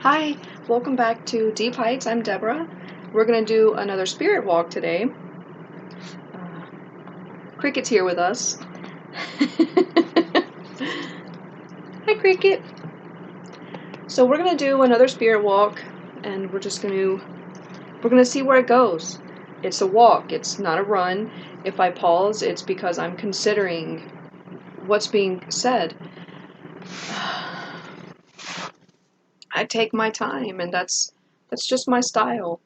Hi, welcome back to Deep Heights. I'm Deborah. We're going to do another spirit walk today. Cricket's here with us. Hi, Cricket. So we're going to do another spirit walk, and we're going to see where it goes. It's a walk. It's not a run. If I pause, it's because I'm considering what's being said. I take my time, and that's just my style.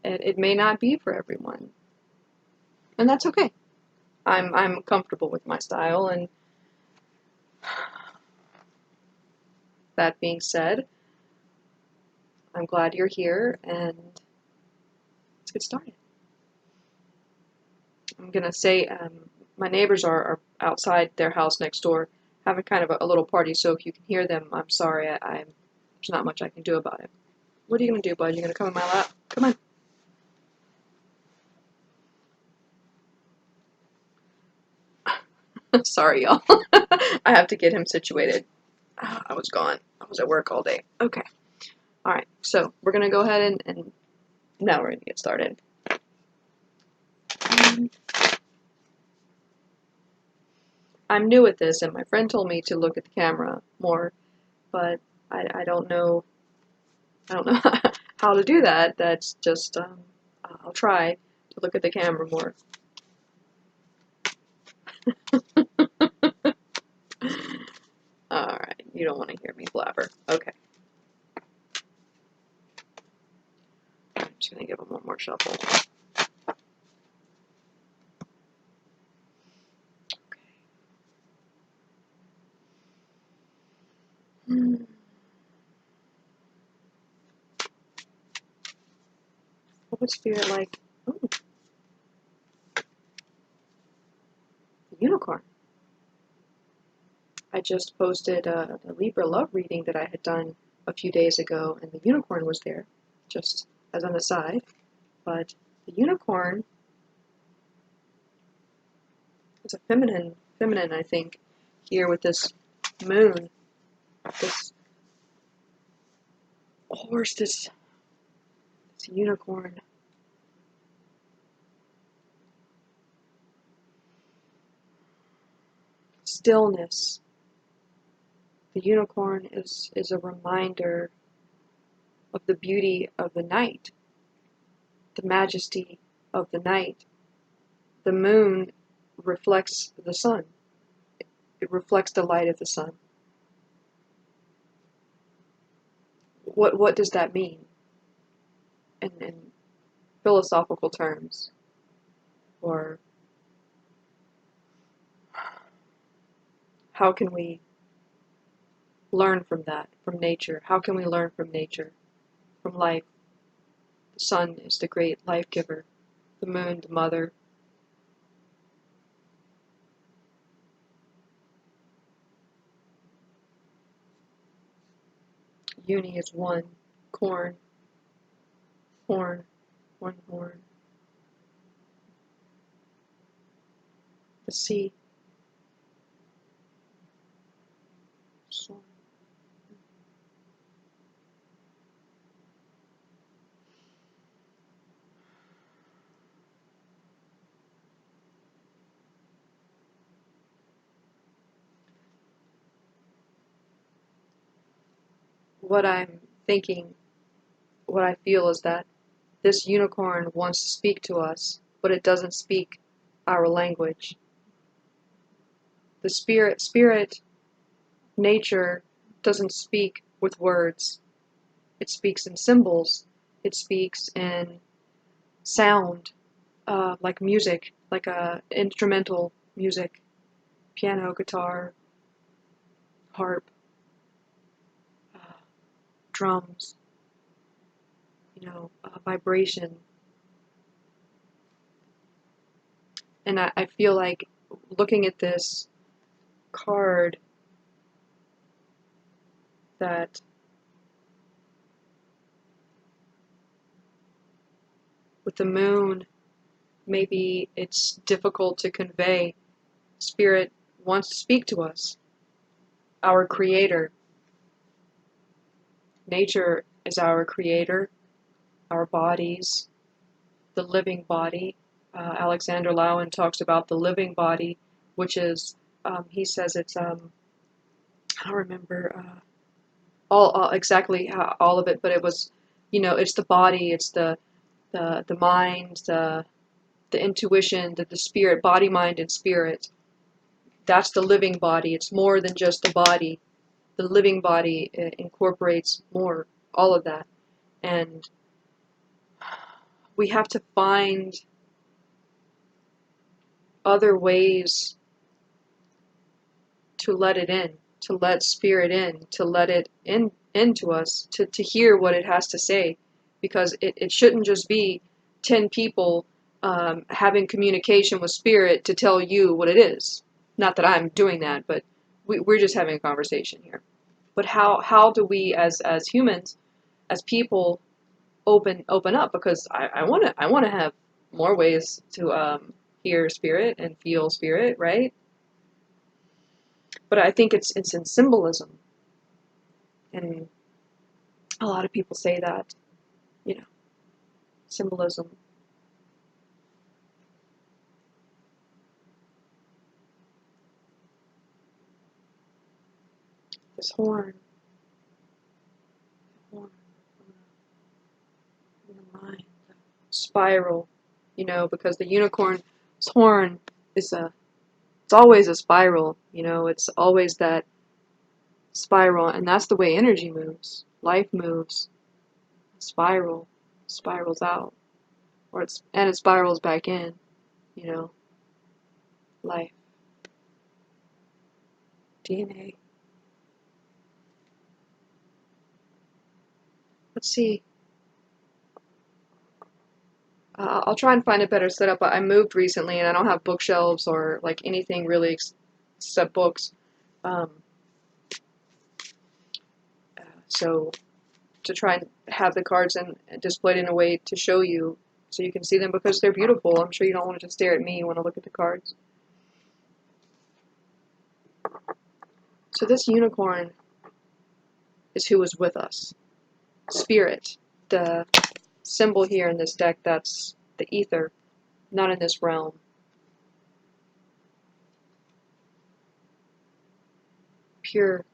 It may not be for everyone, and that's okay. I'm comfortable with my style, and that being said, I'm glad you're here, and let's get started. I'm gonna say my neighbors are outside their house next door having kind of a little party, so if you can hear them, I'm sorry. There's not much I can do about it. What are you gonna do, bud? You gonna come in my lap? Come on. Sorry, y'all. I have to get him situated. I was gone. I was at work all day. Okay. All right. So we're gonna go ahead and now we're gonna get started. I'm new at this, and my friend told me to look at the camera more, but I don't know. I don't know how to do that. That's just I'll try to look at the camera more. All right, you don't want to hear me blabber. Okay. I'm just gonna give him one more shuffle. Okay. What would spirit like? Oh, the unicorn. I just posted a Libra love reading that I had done a few days ago, and the unicorn was there, just as an aside. But the unicorn is a feminine, I think, here with this moon, this horse, this unicorn. Stillness. The unicorn is a reminder of the beauty of the night, the majesty of the night. The moon reflects the sun. It reflects the light of the sun. What does that mean in philosophical terms? Or how can we learn from that, from nature? How can we learn from nature, from life? The sun is the great life giver, the moon, the mother. Uni is one, corn, horn, one horn. The sea, sun. What I'm thinking, what I feel is that this unicorn wants to speak to us, but it doesn't speak our language. The spirit, nature doesn't speak with words. It speaks in symbols. It speaks in sound, like music, like instrumental music, piano, guitar, harp, drums, vibration. And I feel like looking at this card that with the moon, maybe it's difficult to convey. Spirit wants to speak to us, our creator. Nature is our creator, our bodies, the living body. Alexander Lowen talks about the living body, which is, he says it's, I don't remember all exactly how, all of it, but it was, it's the body, it's the mind, the intuition, the spirit, body, mind, and spirit. That's the living body. It's more than just the body. The living body incorporates more, all of that. And we have to find other ways to let it in, to let spirit in, to let it into us, to hear what it has to say. Because it shouldn't just be 10 people having communication with spirit to tell you what it is. Not that I'm doing that, but we're just having a conversation here. But how do we as humans, as people, open up? Because I want to have more ways to hear spirit and feel spirit, right? But I think it's in symbolism, and a lot of people say that, symbolism. This horn in the mind, the spiral, because the unicorn's horn is it's always a spiral, it's always that spiral, and that's the way energy moves. Life moves. Spirals out, and it spirals back in, life, DNA. Let's see. I'll try and find a better setup. I moved recently, and I don't have bookshelves or like anything really except books. Um, so to try and have the cards and displayed in a way to show you so you can see them because they're beautiful. I'm sure you don't want to just stare at me, you want to look at the cards. So this unicorn is who is with us. Spirit, the symbol here in this deck, that's the ether, not in this realm. Pure.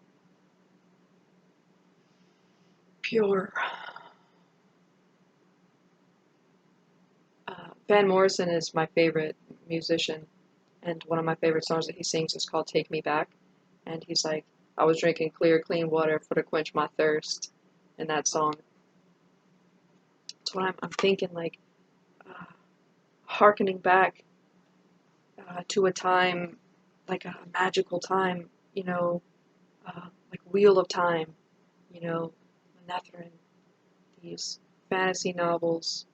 Van Morrison is my favorite musician, and one of my favorite songs that he sings is called Take Me Back. And he's like, I was drinking clear, clean water for to quench my thirst in that song. That's what I'm thinking, like, hearkening back to a time, like a magical time, like Wheel of Time, Manetheren, these fantasy novels.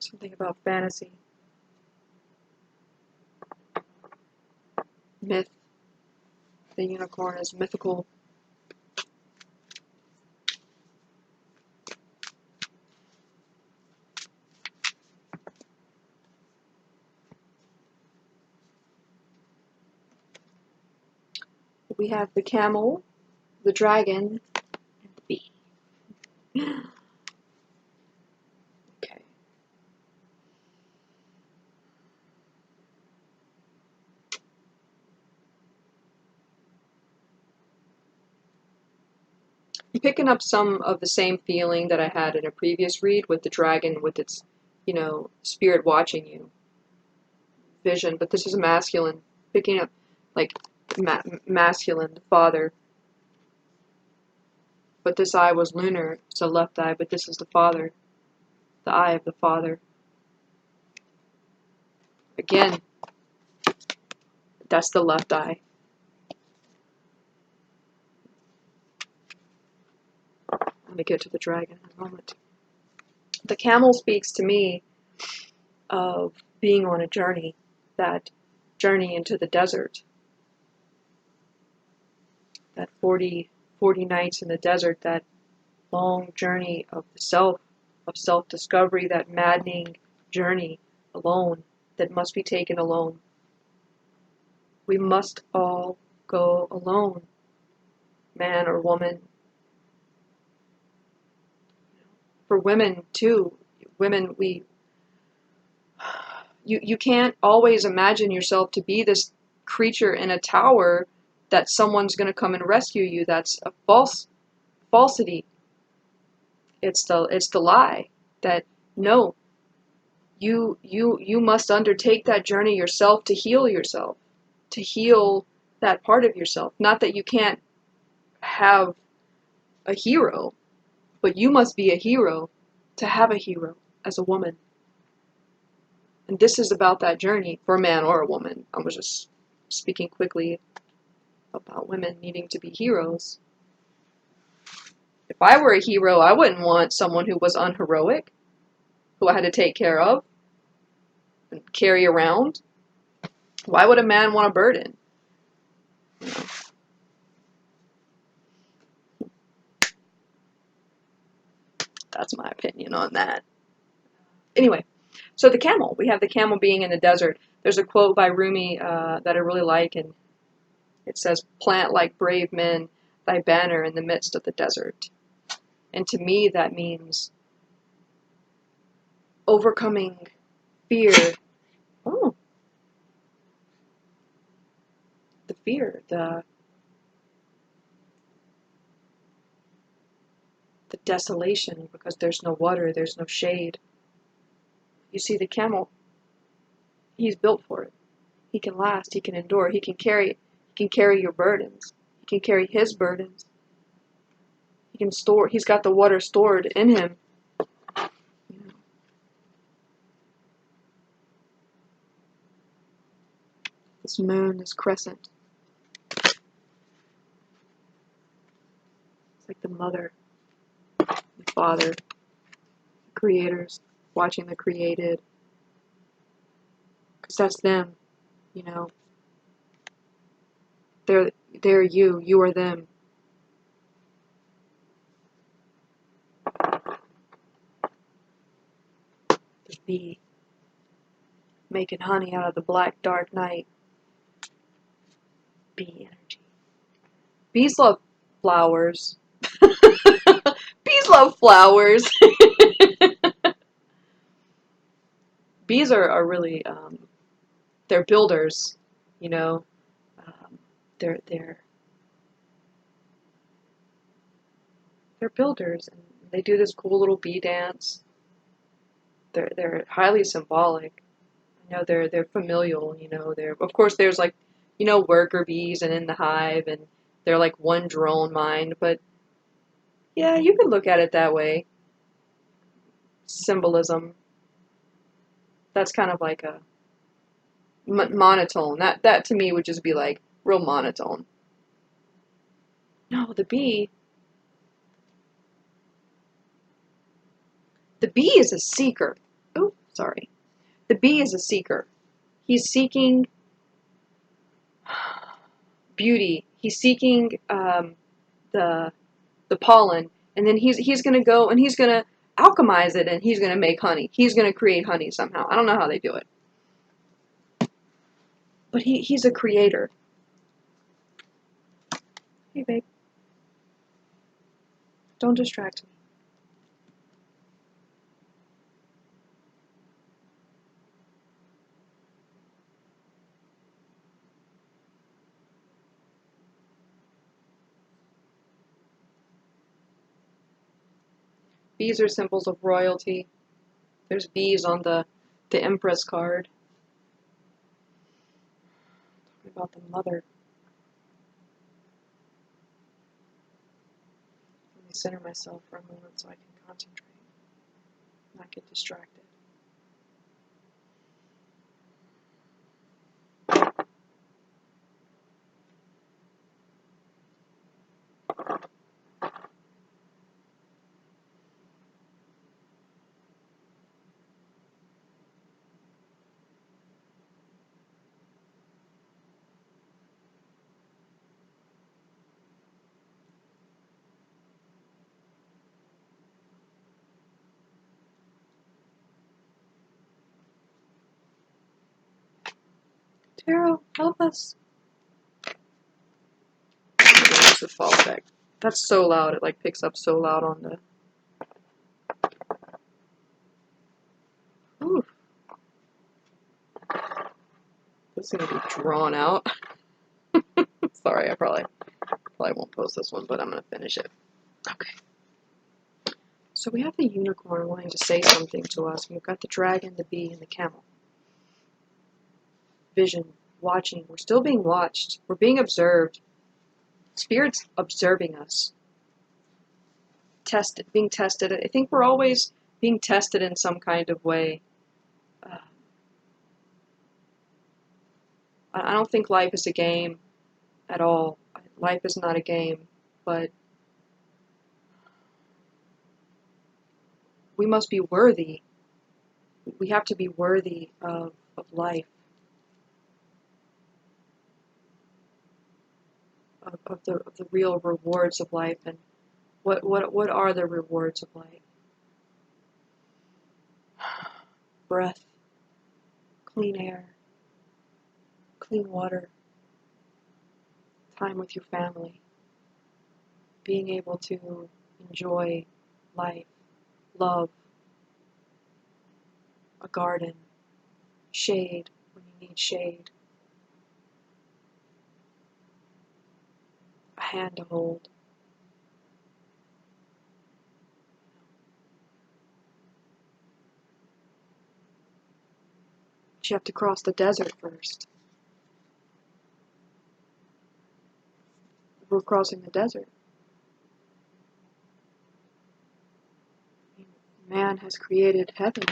Something about fantasy. Myth. The unicorn is mythical. We have the camel, the dragon, and the bee. Okay. I'm picking up some of the same feeling that I had in a previous read with the dragon, with its, spirit watching you, vision. But this is masculine, picking up like masculine, the father. But this eye was lunar, so left eye. But this is the father, the eye of the father. Again, that's the left eye. Let me get to the dragon in a moment. The camel speaks to me of being on a journey, that journey into the desert, that 40 nights in the desert, that long journey of the self, of self-discovery, that maddening journey alone that must be taken alone. We must all go alone, man or woman, for women too. Women, you can't always imagine yourself to be this creature in a tower that someone's going to come and rescue you. That's a falsity. It's the lie that no, you must undertake that journey yourself to heal yourself, to heal that part of yourself. Not that you can't have a hero, but you must be a hero to have a hero as a woman. And this is about that journey for a man or a woman. I was just speaking quickly about women needing to be heroes. If I were a hero, I wouldn't want someone who was unheroic, who I had to take care of and carry around. Why would a man want a burden? You know. That's my opinion on that. Anyway, so the camel. We have the camel being in the desert. There's a quote by Rumi that I really like, and it says, "Plant like brave men thy banner in the midst of the desert." And to me, that means overcoming fear. Oh, the fear, the desolation, because there's no water, there's no shade. You see, the camel, he's built for it. He can last, he can endure, he can carry your burdens. He can carry his burdens. He can store, he's got the water stored in him. You know. This moon, this crescent. It's like the mother, the father, the creators, watching the created. Because that's them, you know. They're you are them. The bee, making honey out of the black dark night. Bee energy. Bees love flowers. Bees love flowers. Bees are really, they're builders, you know. They're builders, and they do this cool little bee dance. They're highly symbolic. You know, they're familial. You know, they're, of course, there's like, you know, worker bees and in the hive, and they're like one drone mind. But yeah, you could look at it that way. Symbolism. That's kind of like a monotone. That to me would just be like real monotone. No, the bee. The bee is a seeker. Oh, sorry. The bee is a seeker. He's seeking beauty. He's seeking the pollen, and then he's gonna go and he's gonna alchemize it, and he's gonna make honey. He's gonna create honey somehow. I don't know how they do it, but he's a creator. Hey, babe, don't distract me. Bees are symbols of royalty. There's bees on the Empress card. Talking about the mother. Let me center myself for a moment so I can concentrate, not get distracted. Tarot, help us. There's the fall effect. That's so loud. It like picks up so loud on the It's gonna be drawn out. Sorry, I probably won't post this one, but I'm gonna finish it. Okay. So we have the unicorn wanting to say something to us. We've got the dragon, the bee, and the camel. Vision, watching. We're still being watched. We're being observed. Spirit's observing us. Being tested. I think we're always being tested in some kind of way. I don't think life is a game at all. Life is not a game, but we must be worthy. We have to be worthy of life, of the real rewards of life. And what are the rewards of life? Breath, clean air, clean water, time with your family, being able to enjoy life, love, a garden, shade when you need shade, a hand to hold. But you have to cross the desert first. We're crossing the desert. Man has created heaven.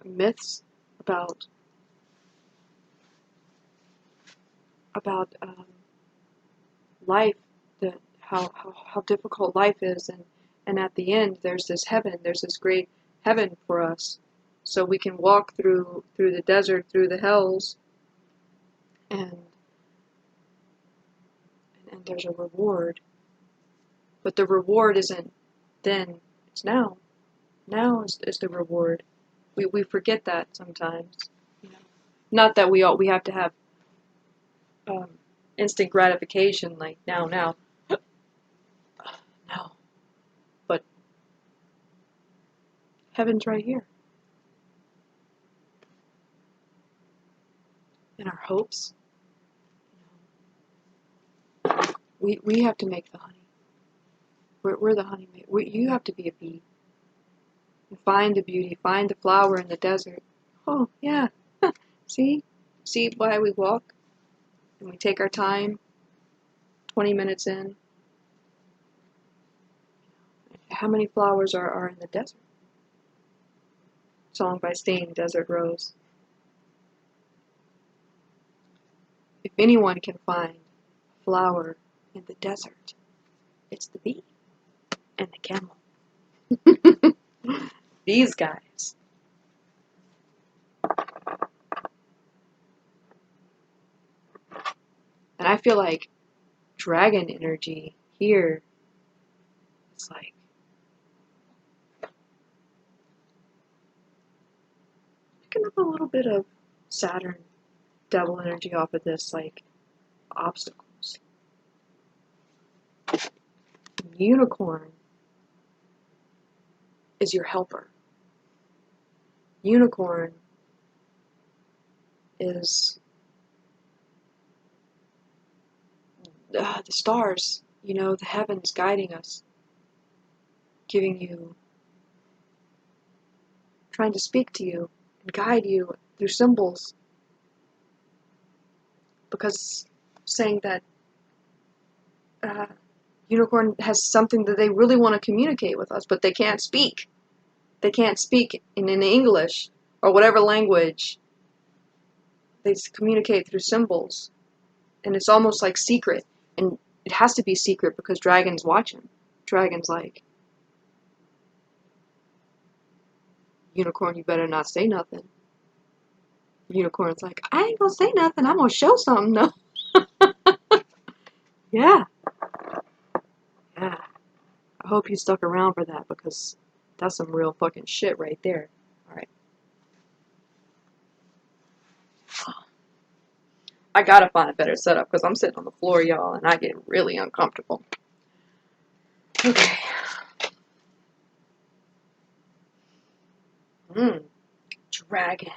Myths about life, how difficult life is, and at the end there's this heaven, there's this great heaven for us, so we can walk through the desert, through the hells, and there's a reward. But the reward isn't then, it's now. Now is the reward. We forget that sometimes. You know? Not that we have to have instant gratification, like now. No. But heaven's right here. And our hopes. We have to make the honey. We're the honey maker. You have to be a bee. And find the beauty, find the flower in the desert. Oh, yeah. See why we walk? And we take our time, 20 minutes in. How many flowers are in the desert? Song by Sting, Desert Rose. If anyone can find a flower in the desert, it's the bee and the camel. These guys. And I feel like dragon energy here is like picking up a little bit of Saturn devil energy off of this, like obstacles. Unicorn is your helper. Unicorn is the stars, the heavens guiding us, giving you, trying to speak to you and guide you through symbols. Because saying that unicorn has something that they really want to communicate with us, but they can't speak. They can't speak in English or whatever language. They communicate through symbols. And it's almost like secret. And it has to be secret because Dragon's watching. Dragon's like, Unicorn, you better not say nothing. Unicorn's like, I ain't gonna say nothing. I'm gonna show something, though. Yeah. Yeah. I hope you stuck around for that because that's some real fucking shit right there. Alright. I gotta find a better setup because I'm sitting on the floor, y'all, and I get really uncomfortable. Okay. Dragon.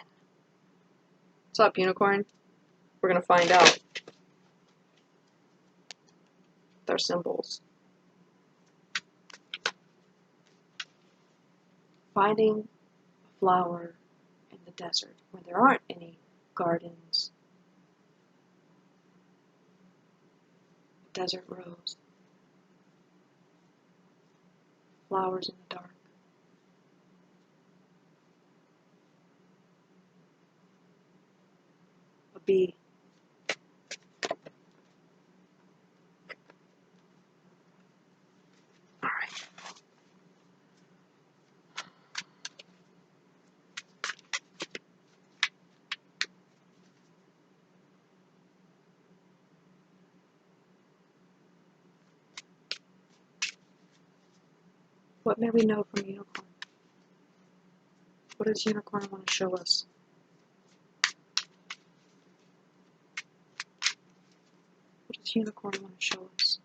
What's up, Unicorn? We're going to find out with our symbols. Finding a flower in the desert when there aren't any gardens. A desert rose. Flowers in the dark. A bee. All right. What may we know from unicorn? What does unicorn want to show us? What does unicorn want to show us?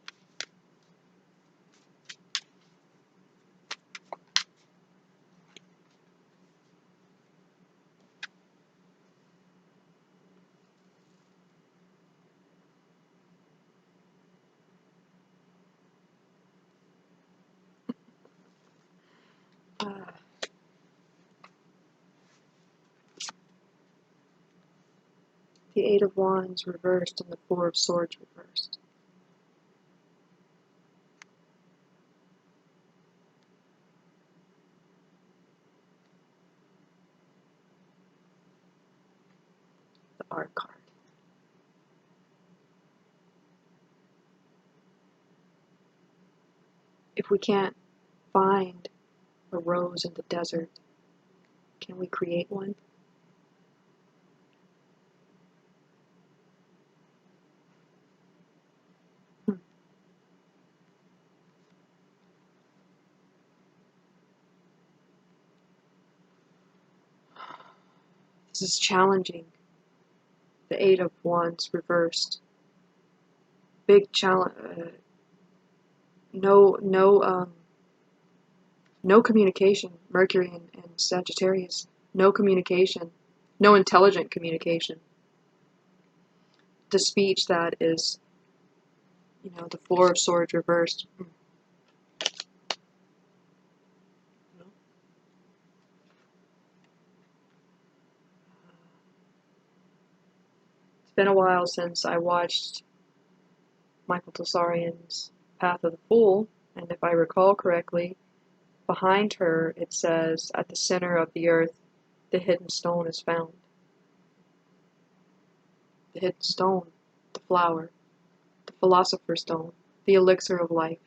The Eight of Wands reversed and the Four of Swords reversed. The Art card. If we can't find a rose in the desert, can we create one? This is challenging. The Eight of Wands reversed. Big challenge. No communication. Mercury and Sagittarius. No communication. No intelligent communication. The speech that is, the Four of Swords reversed. It's been a while since I watched Michael Tessarien's Path of the Fool, and if I recall correctly, behind her it says, at the center of the earth, the hidden stone is found. The hidden stone, the flower, the philosopher's stone, the elixir of life.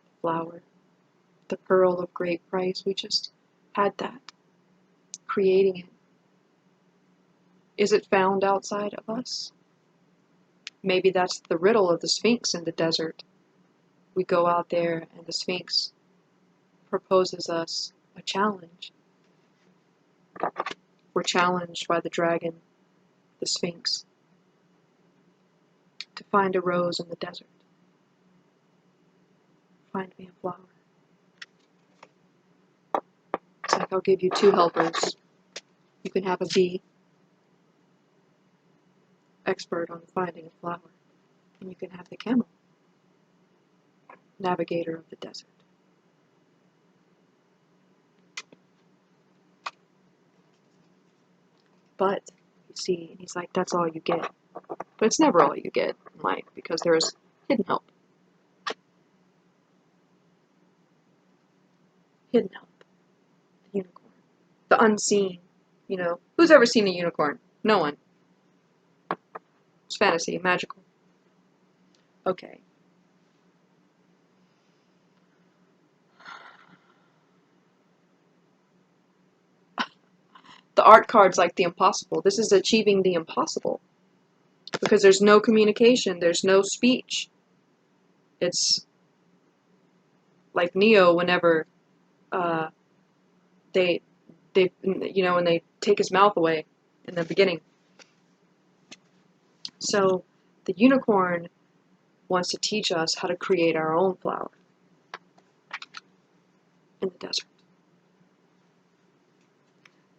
The flower, the pearl of great price. We just had that. Creating it. Is it found outside of us? Maybe that's the riddle of the Sphinx in the desert. We go out there and the Sphinx proposes us a challenge. We're challenged by the dragon, the Sphinx, to find a rose in the desert. Find me a flower. It's like I'll give you two helpers. You can have a bee, expert on finding a flower, and you can have the camel, navigator of the desert. But, you see, he's like, that's all you get. But it's never all you get in life, because there is hidden help. Hidden help. The unicorn. The unseen. Who's ever seen a unicorn? No one. It's fantasy, magical. Okay. The art card's like the impossible. This is achieving the impossible. Because there's no communication, there's no speech. It's like Neo whenever they when they take his mouth away in the beginning. So the unicorn wants to teach us how to create our own flower in the desert.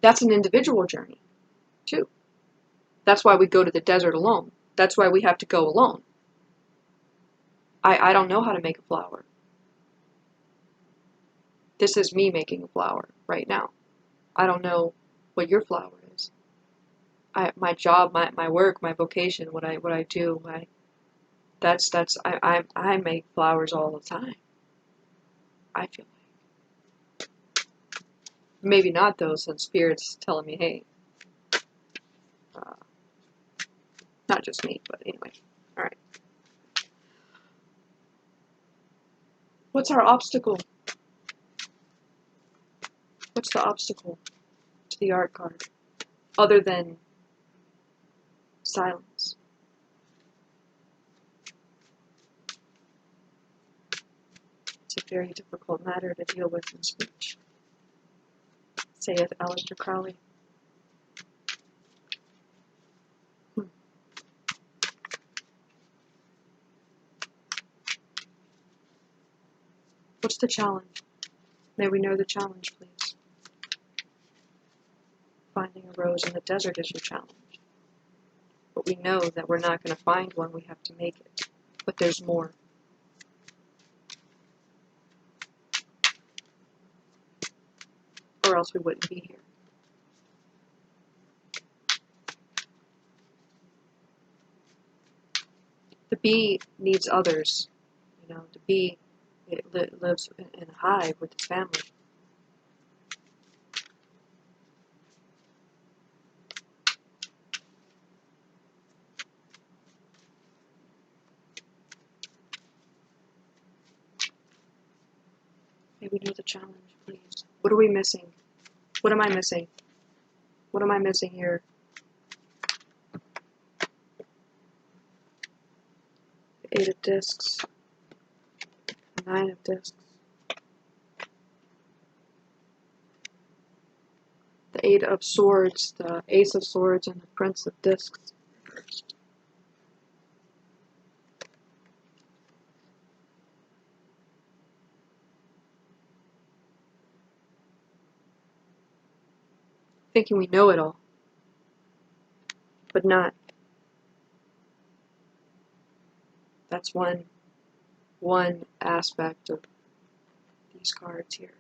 That's an individual journey, too. That's why we go to the desert alone. That's why we have to go alone. I don't know how to make a flower. This is me making a flower right now. I don't know what your flower is. My job, my work, my vocation, what I do, I make flowers all the time. I feel like maybe not though, since Spirit's telling me, hey, not just me, but anyway. All right. What's our obstacle? What's the obstacle to the art card, other than silence? It's a very difficult matter to deal with in speech, saith Aleister Crowley. What's the challenge? May we know the challenge, please. Finding a rose in the desert is your challenge. But we know that we're not going to find one, we have to make it. But there's more. Or else we wouldn't be here. The bee needs others. You know, the bee lives in a hive with its family. May we know the challenge, please. What are we missing? What am I missing? What am I missing here? The 8 of discs. The 9 of discs. The 8 of swords, the ace of swords, and the prince of discs. Thinking we know it all, but not. That's one aspect of these cards here.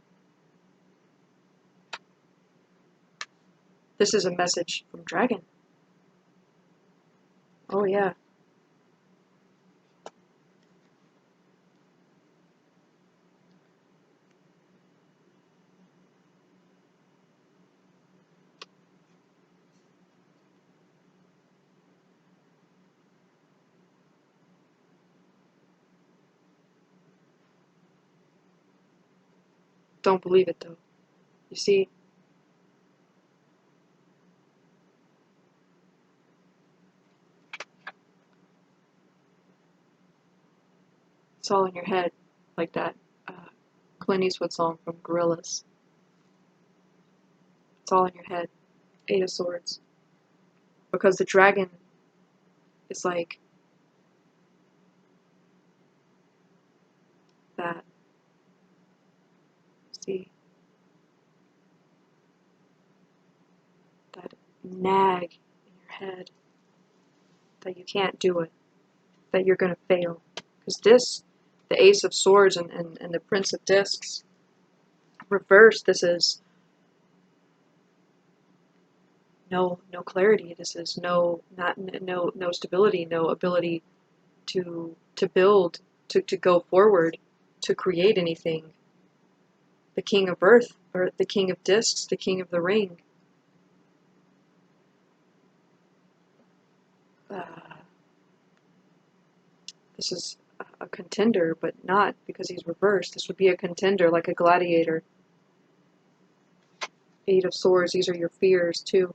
This is a message from Dragon. Oh yeah. Don't believe it though. You see, it's all in your head, like that Clint Eastwood song from Gorillaz. It's all in your head. 8 of swords. Because the dragon is like that. See? That nag in your head. That you can't do it. That you're going to fail. Because this, the ace of swords and the prince of discs, reversed, this is no clarity. This is no stability, no ability to build, to go forward, to create anything. The king of earth, or the king of discs, the king of the ring. This is a contender, but not because he's reversed. This would be a contender, like a gladiator. 8 of swords, these are your fears too.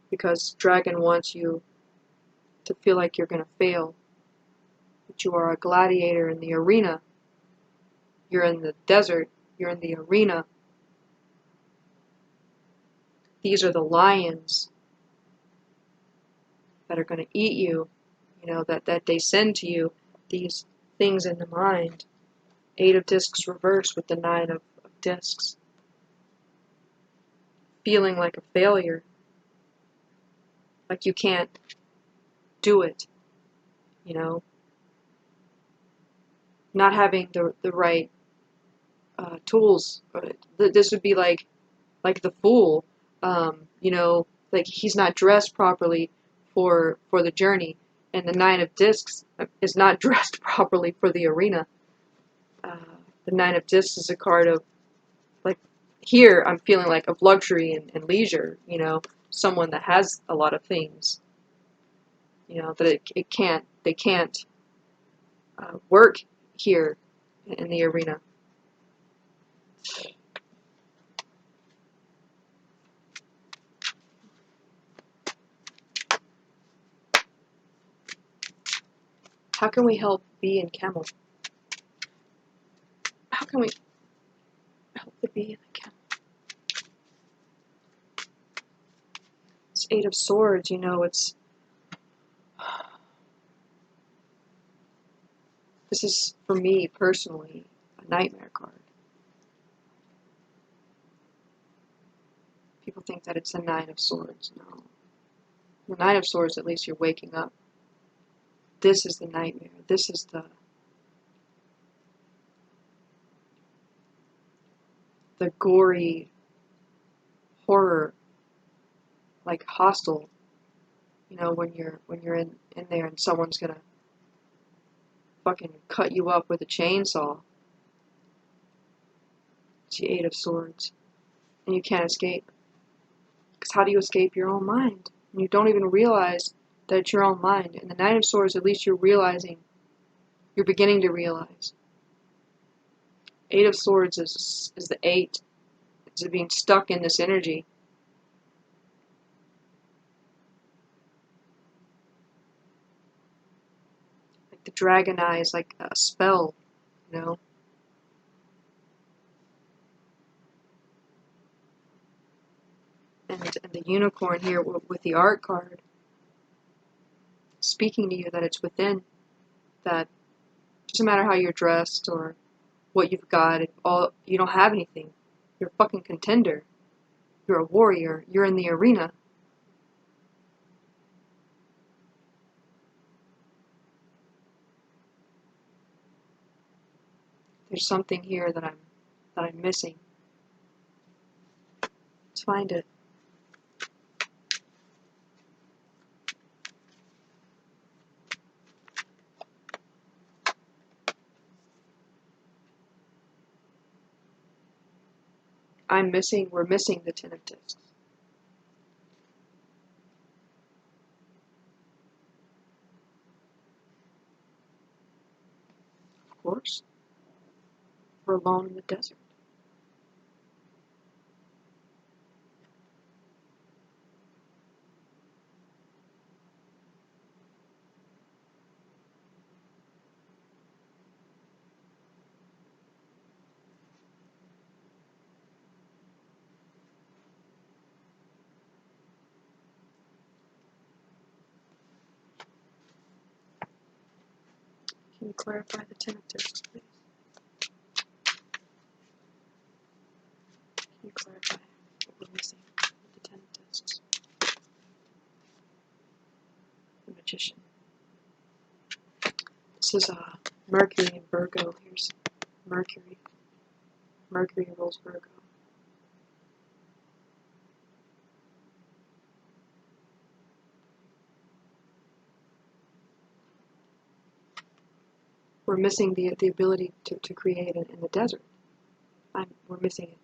Because dragon wants you to feel like you're going to fail. But you are a gladiator in the arena. You're in the desert. You're in the arena. These are the lions that are going to eat you, you know, that they send to you, these things in the mind. 8 of discs reversed with the 9 of discs. feeling like a failure, like you can't do it, you know, not having the right tools. This would be like the fool, you know, like he's not dressed properly for the journey, and the Nine of Discs is not dressed properly for the arena. The Nine of Discs is a card of, like, here I'm feeling like of luxury and leisure, you know, someone that has a lot of things, you know, that they can't work here in the arena. How can we help Bee and Camel? How can we help the Bee and the Camel? It's Eight of Swords, you know, it's... This is, for me, personally, a nightmare card. People think that it's a Nine of Swords. No. The Nine of Swords, at least you're waking up. This is the nightmare. This is the gory horror, like Hostel, you know, when you're in there and someone's gonna fucking cut you up with a chainsaw. It's the Eight of Swords. And you can't escape. Because how do you escape your own mind? And you don't even realize that it's your own mind. And the Nine of Swords, at least you're realizing, you're beginning to realize. Eight of Swords is the eight. It's being stuck in this energy. Like the dragon eye is like a spell, you know? And the unicorn here with the art card, speaking to you that it's within, that doesn't matter how you're dressed or what you've got, you don't have anything. You're a fucking contender. You're a warrior. You're in the arena. There's something here that I'm missing. Let's find it. We're missing the Ten of Discs. Of course. We're alone in the desert. Can you clarify the Ten of Discs, please? Can you clarify what we're missing with the Ten of Discs? The Magician. This is Mercury and Virgo. Here's Mercury. Mercury rules Virgo. We're missing the ability to create in the desert. We're missing it.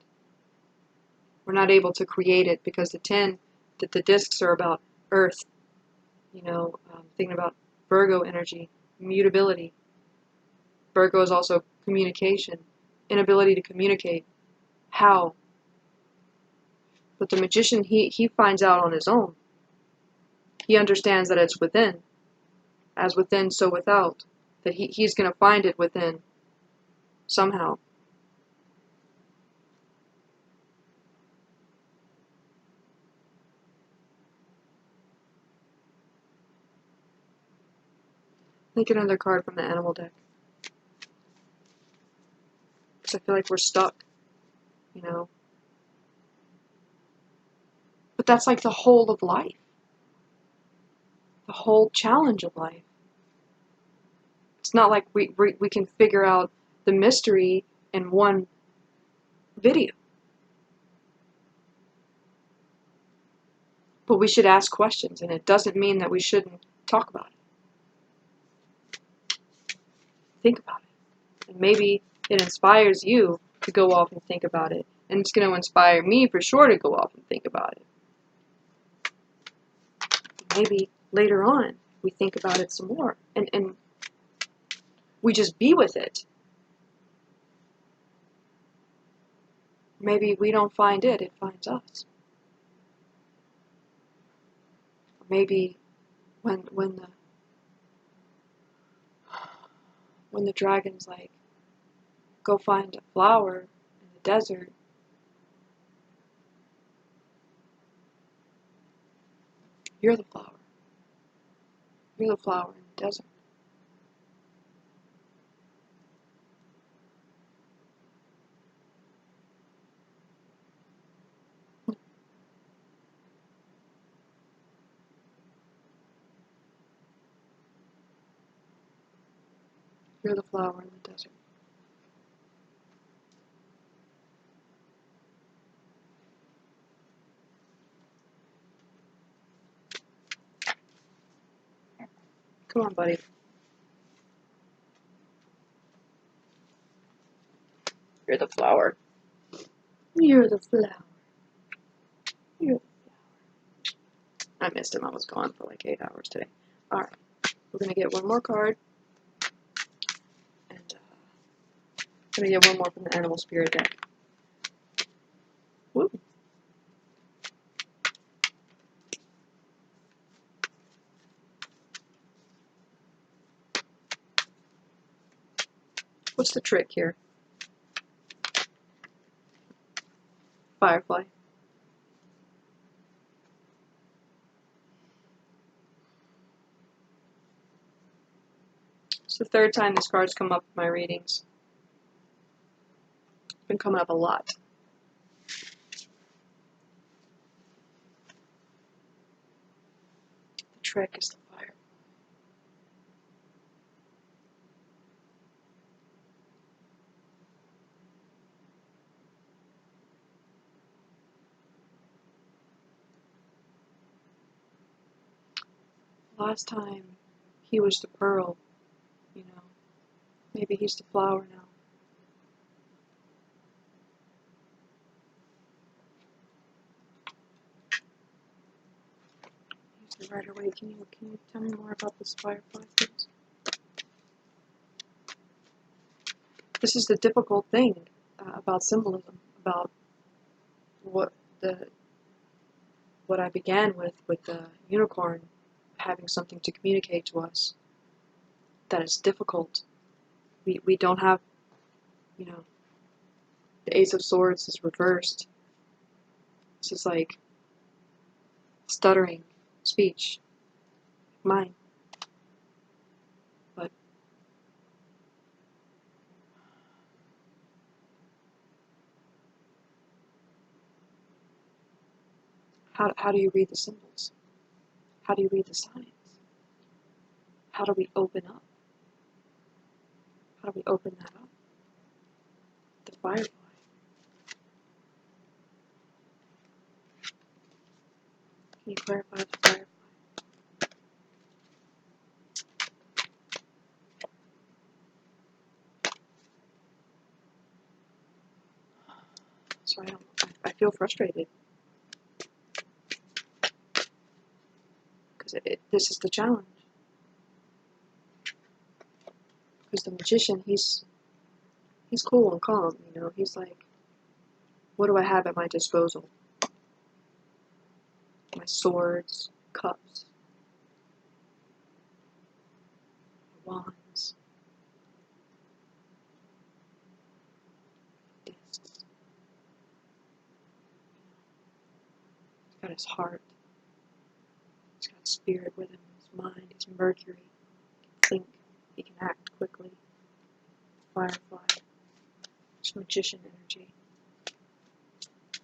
We're not able to create it because the discs are about Earth. You know, thinking about Virgo energy, mutability. Virgo is also communication, inability to communicate. How? But the Magician, he finds out on his own. He understands that it's within. As within, so without. That he's going to find it within. Somehow. Think another card from the animal deck. Because I feel like we're stuck. You know? But that's like the whole of life. The whole challenge of life. It's not like we can figure out the mystery in one video. But we should ask questions, and it doesn't mean that we shouldn't talk about it. Think about it. And maybe it inspires you to go off and think about it. And it's going to inspire me for sure to go off and think about it. Maybe later on we think about it some more. And we just be with it. Maybe we don't find it, it finds us. Maybe when the dragon's like, go find a flower in the desert, you're the flower. You're the flower in the desert. You're the flower in the desert. Come on, buddy. You're the flower. You're the flower. You're the flower. I missed him. I was gone for like 8 hours today. Alright. We're going to get one more card. And I'm going to get one more from the Animal Spirit deck. Woo. What's the trick here? Firefly. It's the third time these cards come up in my readings. It's been coming up a lot. The trick is the fire. Last time he was the pearl, you know. Maybe he's the flower now. He's the Rider Waite. Can you tell me more about this firefly, please? This is the difficult thing about symbolism, about what I began with the unicorn having something to communicate to us. That it's difficult. We don't have, you know, the Ace of Swords is reversed. This is like stuttering speech, mine. But how do you read the symbols? How do you read the signs? How do we open up? How do we open that up? The firefly. Can you clarify the firefly? So I feel frustrated. Because this is the challenge. Because the magician, he's cool and calm, you know. He's like, what do I have at my disposal? My swords, cups, wands, discs. He's got his heart. He's got spirit with him, his mind, his Mercury. He can think, he can act quickly. Firefly. It's magician energy.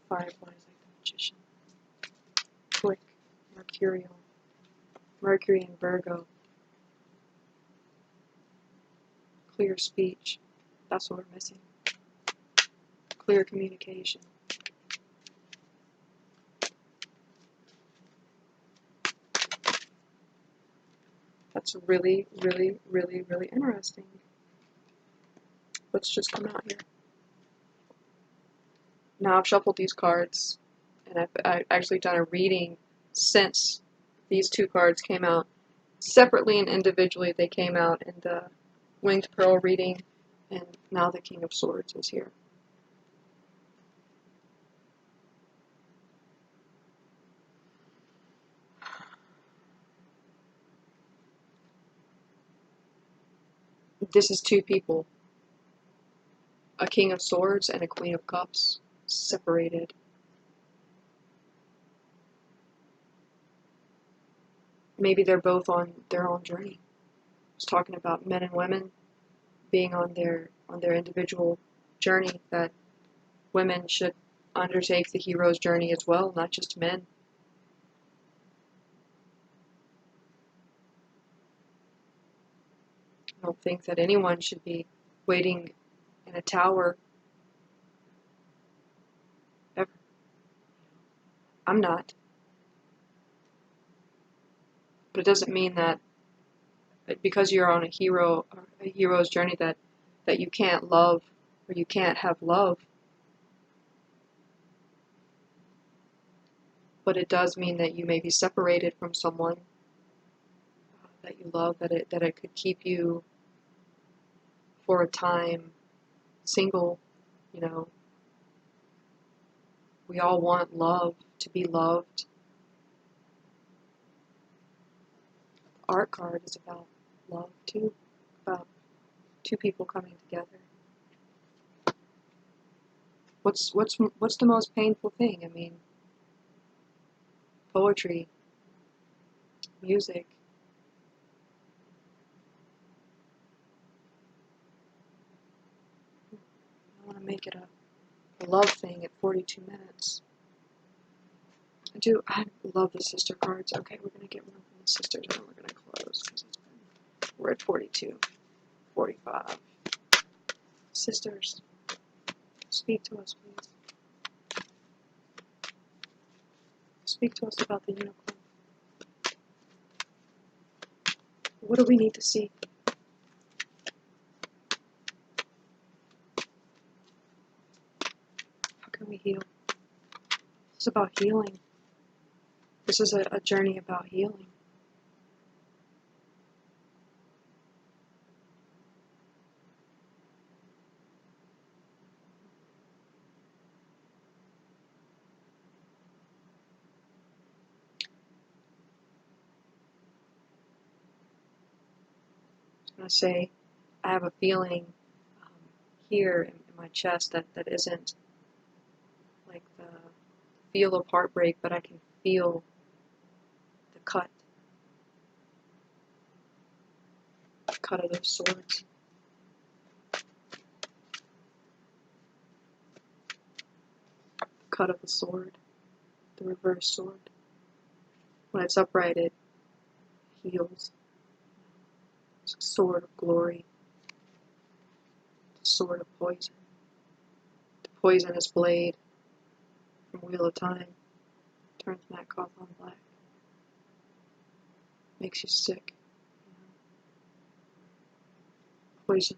Firefly is like the magician. quick, mercurial, Mercury in Virgo, clear speech, that's what we're missing, clear communication. That's really, really, really, really interesting. Let's just come out here. Now I've shuffled these cards, and I've actually done a reading since these two cards came out. Separately and individually, they came out in the Winged Pearl reading, and now the King of Swords is here. This is two people, a King of Swords and a Queen of Cups, separated. Maybe they're both on their own journey. I was talking about men and women being on their individual journey, that women should undertake the hero's journey as well, not just men. I don't think that anyone should be waiting in a tower ever. I'm not. But it doesn't mean that because you're on a hero's journey that you can't love or you can't have love. But it does mean that you may be separated from someone that you love, that it could keep you for a time single, you know. We all want love, to be loved. The art card is about love too, about two people coming together. What's the most painful thing? I mean, poetry, music. I want to make it a love thing at 42 minutes. I love the sister cards. Okay, we're going to get one from the sisters and then we're going to close because we're at 42, 45. Sisters, speak to us, please. Speak to us about the unicorn. What do we need to see? How can we heal? It's about healing. This is a journey about healing. I was going to say, I have a feeling here in my chest that isn't like the feel of heartbreak, but I can feel the cut of those swords. The cut of the sword, the reverse sword. When it's upright, it heals. It's a sword of glory, the sword of poison. The poisonous blade from Wheel of Time turns Matt Cawthon black. Makes you sick. Poison.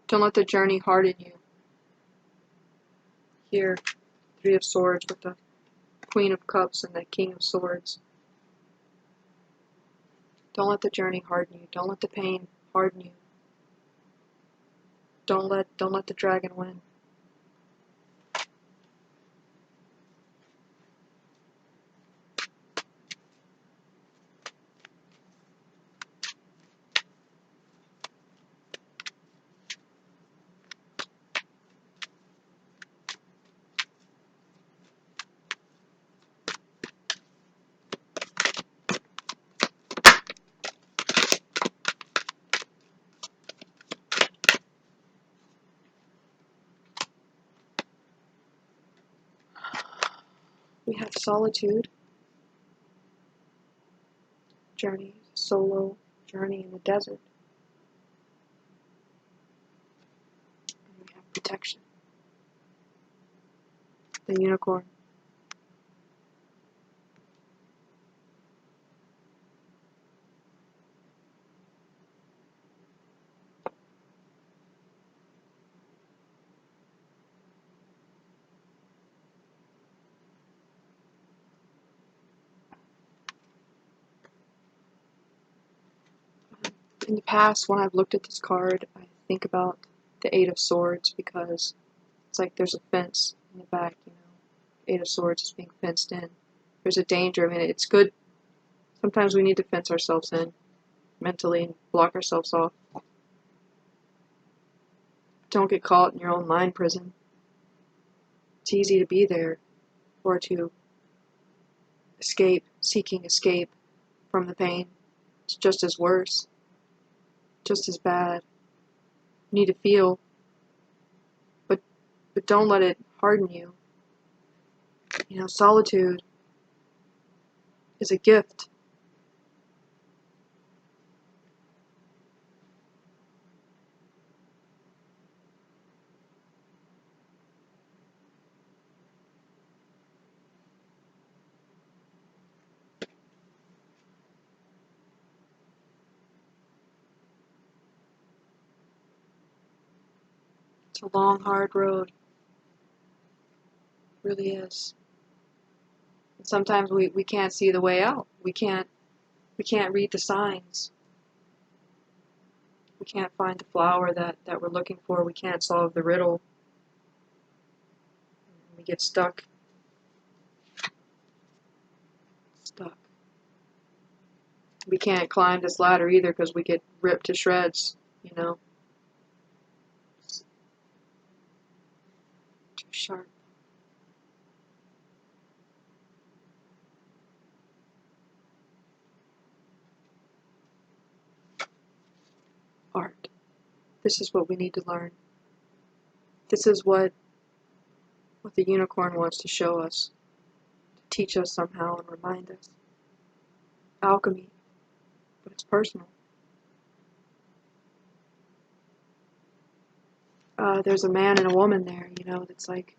Don't let the journey harden you. Here, Three of Swords with the Queen of Cups and the King of Swords. Don't let the journey harden you. Don't let the pain harden you. Don't let the dragon win. We have solitude, journey, solo journey in the desert. And we have protection, the unicorn. In the past, when I've looked at this card, I think about the Eight of Swords because it's like there's a fence in the back, you know. Eight of Swords is being fenced in. There's a danger. I mean, it's good. Sometimes we need to fence ourselves in mentally and block ourselves off. Don't get caught in your own mind prison. It's easy to be there or to escape, seeking escape from the pain. It's just as worse, just as bad. You need to feel, but don't let it harden you. You know, solitude is a gift. It's a long, hard road. It really is. And sometimes we can't see the way out. We can't read the signs. We can't find the flower that we're looking for. We can't solve the riddle. We get stuck. We can't climb this ladder either because we get ripped to shreds, you know. It's too sharp. Art. This is what we need to learn. This is what the unicorn wants to show us, to teach us somehow and remind us. Alchemy, but it's personal. There's a man and a woman there, you know, that's like,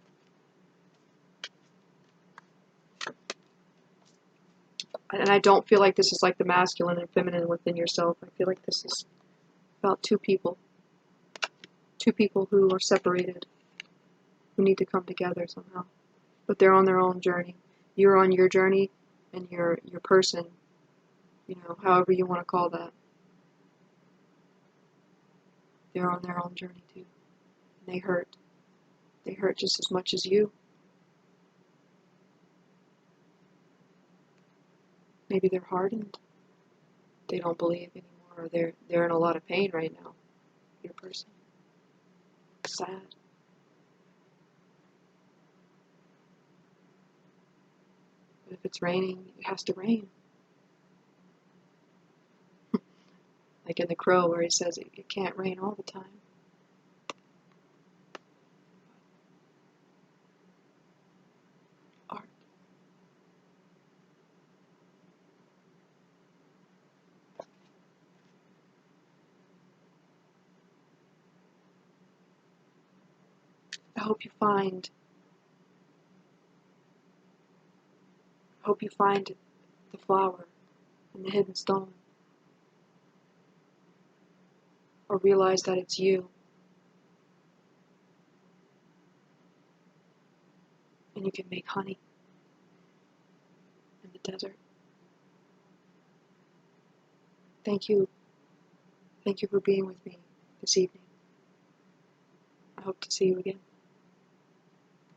and I don't feel like this is like the masculine and feminine within yourself. I feel like this is about two people who are separated, who need to come together somehow, but they're on their own journey. You're on your journey, and your person, you know, however you want to call that, they're on their own journey too. And they hurt. They hurt just as much as you. Maybe they're hardened. They don't believe anymore, or they're in a lot of pain right now. Your person. Sad. But if it's raining, it has to rain. Like in The Crow, where he says it can't rain all the time. Art. I hope you find the flower in the hidden stone, or realize that it's you, and you can make honey in the desert. Thank you for being with me this evening. I hope to see you again.